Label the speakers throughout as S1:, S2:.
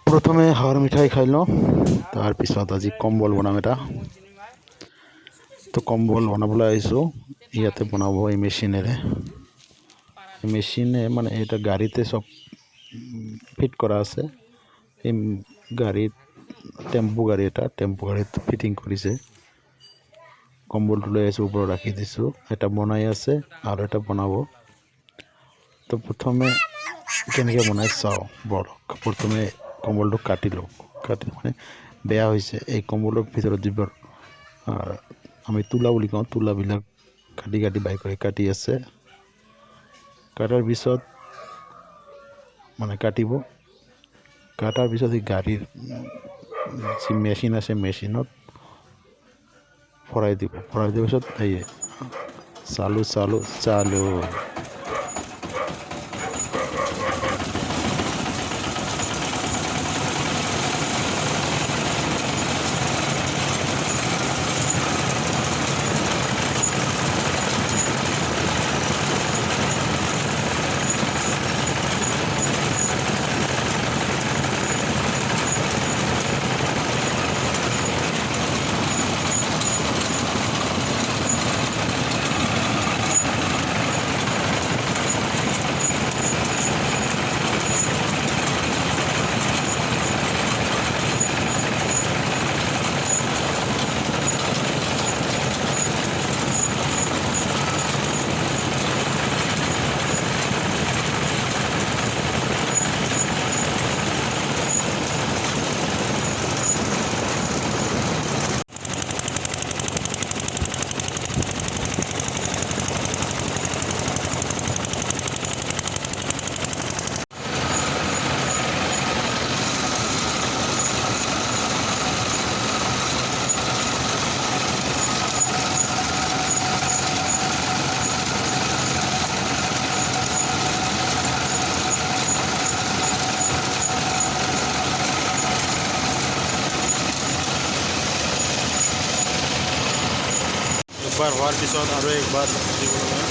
S1: প্ৰথমে হাঁহৰ মিঠাই খাই লওঁ, তাৰপিছত আজি কম্বল বনাম এটা। তো কম্বল বনাবলৈ আহিছোঁ, ইয়াতে বনাব এই মেচিনেৰে। মেশিনে মানে এটা গাড়িতে সব ফিট করা আছে। এই গাড়িত টেম্পু গাড়ি এটা, টেম্পু গাড়িত ফিটিং কৰিছে। কম্বলটো লৈ আহিছোঁ, ওপৰত ৰাখি দিছোঁ। এটা বনাই আছে আৰু এটা বনাব। তো প্ৰথমে কেনেকৈ বনাই চাওঁ বৰক। প্ৰথমে কম্বলটো কাটি লওঁ, কাটি মানে বেয়া হৈছে এই কম্বলৰ ভিতৰত যিবোৰ আমি তুলা বুলি কওঁ, তুলাবিলাক কাটি কাটি বাই কৰি কাটি আছে। কাটাৰ পিছত মানে কাটিব, কাটাৰ পিছত এই গাড়ীৰ যি মেচিন আছে মেচিনত ভৰাই দিব। ভৰাই দিয়াৰ পিছত এই চালু চালু চালু। একবাৰ হোৱাৰ পিছত আৰু একবাৰ দিব লাগে।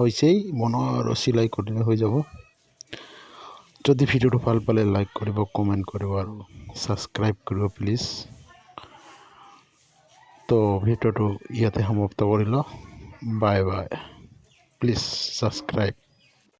S1: হৈছেই বনোৱা আৰু চিলাই কৰিলে হৈ যাব। যদি ভিডিঅ'টো ভাল পালে লাইক কৰিব, কমেণ্ট কৰিব আৰু ছাবস্ক্ৰাইব কৰিব প্লিজ। তো ভিডিঅ'টো ইয়াতে সমাপ্ত কৰিলোঁ। Bye bye. Please subscribe.